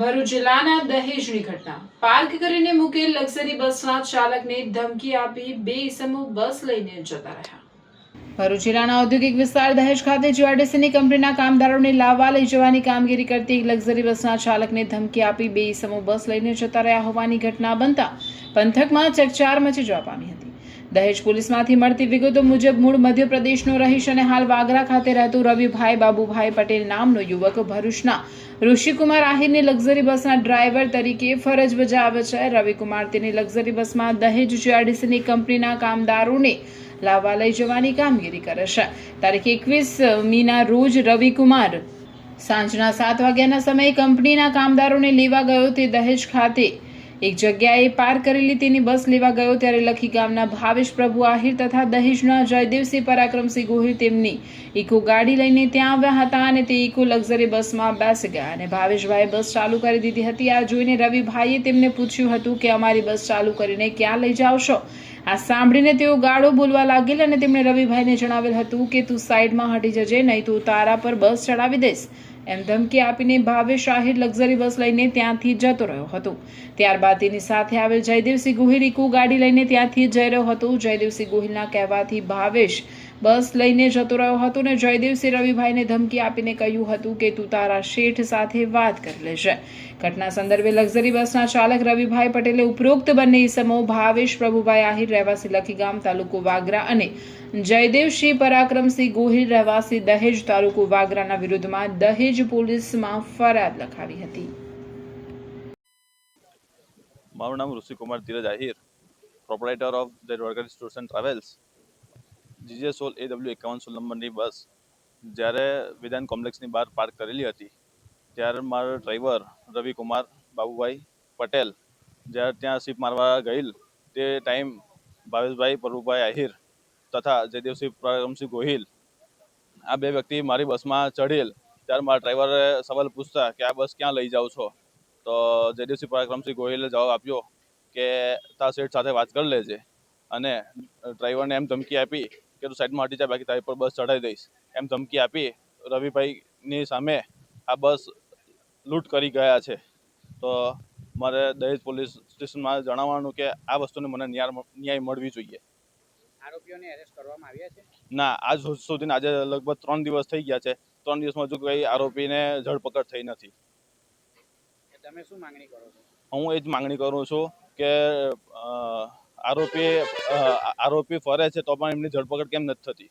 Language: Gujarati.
ભરૂચ જિલ્લાના દહેજની ઘટના પાર્ક કરીને મૂકેલ લક્ઝરી બસના ચાલકને ધમકી આપી બે ઇસમો બસ લઈને જતા રહ્યા। ભરૂચ જિલ્લાના ઔદ્યોગિક વિસ્તાર દહેજ ખાતે જીઆરડીસીની કંપનીના કામદારોને લાવવા લઈ જવાની કામગીરી કરતી એક લક્ઝરી બસના ચાલકને ધમકી આપી બે ઇસમો બસ લઈને જતા રહ્યા હોવાની ઘટના બનતા પંથકમાં ચકચાર મચી જવા પામી હતી। દહેજ પોલીસમાંથી મળતી વિગતો મુજબ મૂળ મધ્યપ્રદેશનો રહીશ અને હાલ વાગરા ખાતે રહેતો રવિભાઈ બાબુભાઈ પટેલ નામનો યુવક ભરૂચના ઋષિકુમાર આહિરની લક્ઝરી બસના ડ્રાઈવર તરીકે ફરજ બજાવે છે। રવિકુમાર તેની લક્ઝરી બસમાં દહેજ જીઆરડીસીની કંપનીના કામદારોને લાવવા લઈ જવાની કામગીરી કરે છે। તારીખ 21મીના રોજ રવિકુમાર સાંજના 7 વાગ્યાના સમયે કંપનીના કામદારોને લેવા ગયો। તે દહેજ ખાતે એક જગ્યાએ પાર્ક કરેલી તેની બસ લેવા ગયો ત્યારે લખી ગામના ભાવેશ પ્રભુ આહિર તથા દહેજના જયદેવસિંહ પરાક્રમસિંહ ગોહિલ તેમની ઇકો ગાડી લઈને ત્યાં આવ્યા હતા અને તે ઇકો લક્ઝરી બસમાં બેસી ગયા અને ભાવેશભાઈએ બસ ચાલુ કરી દીધી હતી। આ જોઈને રવિભાઈએ તેમને પૂછ્યું હતું કે અમારી બસ ચાલુ કરીને ક્યાં લઈ જાઓ છો? આ સાંભળીને તેઓ ગાળો બોલવા લાગેલ અને તેમણે રવિભાઈને જણાવેલ હતું કે તું સાઈડમાં હટી જજે, નહીં તો તારા પર બસ ચડાવી દઈશ એમ ધમકી આપીને ભાવેશ આહિર લક્ઝરી બસ લઈને ત્યાંથી જતો રહ્યો હતો। ત્યારબાદ તેની સાથે આવેલ જયદેવસિંહ ગોહિલ ઇકો ગાડી લઈને ત્યાંથી જઈ રહ્યો હતો। જયદેવસિંહ ગોહિલના કહેવાથી ભાવેશ બસ લઈને જતો રહ્યો હતો અને જયદેવસિંહ રવિભાઈને ધમકી આપીને કહ્યું હતું કે તું તારા શેઠ સાથે વાત કરી લેશે। ઘટના સંદર્ભે લક્ઝરી બસના ચાલક રવિભાઈ પટેલે ઉપરોક્ત બંને ઇસમો ભાવેશ પ્રભુભાઈ આહિર રહેવાસી લખીગામ તાલુકો વાગરા અને જયદેવસિંહ પરાક્રમસિંહ ગોહિલ રહેવાસી દહેજ તાલુકો વાગરાના વિરુદ્ધમાં દહેજ પોલીસમાં ફરિયાદ લખાવી હતી। મારું નામ Rishikumar Dhiraj Ahir, proprietor of the રોડગરી tours and travels. GJ16 AW 5116 નંબરની બસ જ્યારે વિધાન કોમ્પ્લેક્સની બહાર પાર્ક કરેલી હતી ત્યારે મારો ડ્રાઈવર રવિકુમાર બાબુભાઈ પટેલ જ્યારે ત્યાં સીપ મારવા ગયેલ તે ટાઈમ ભાવેશભાઈ પ્રભુભાઈ આહિર તથા જયદેવસિંહ પરાક્રમસિંહ ગોહિલ આ બે વ્યક્તિ મારી બસમાં ચઢેલ। ત્યારે મારા ડ્રાઈવરે સવાલ પૂછતા કે આ બસ ક્યાં લઈ જાઓ છો? તો જયદેવસિંહ પરાક્રમસિંહ ગોહિલે જવાબ આપ્યો કે તારા શેઠ સાથે વાત કરી લેજે અને ડ્રાઈવરને એમ ધમકી આપી કે તું સાઈડમાં હટી જા, બાકી તારી પર બસ ચડાવી દઈશ એમ ધમકી આપી રવિભાઈની સામે આ બસ લૂંટ કરી ગયા છે। તો મારે દહેજ પોલીસ સ્ટેશનમાં જણાવવાનું કે આ વસ્તુને મને ન્યાય મળવી જોઈએ। આરોપીઓને એરેસ્ટ કરવામાં આવ્યા છે? ના, આજ સુધીના આજે લગભગ 3 દિવસ થઈ ગયા છે। 3 દિવસમાં હજુ કોઈ આરોપીને ધરપકડ થઈ નથી। તમે શું માંગણી કરો છો? હું એ જ માંગણી કરું છું કે આરોપી ફરે છે તો પણ એમની ધરપકડ કેમ નથી થતી?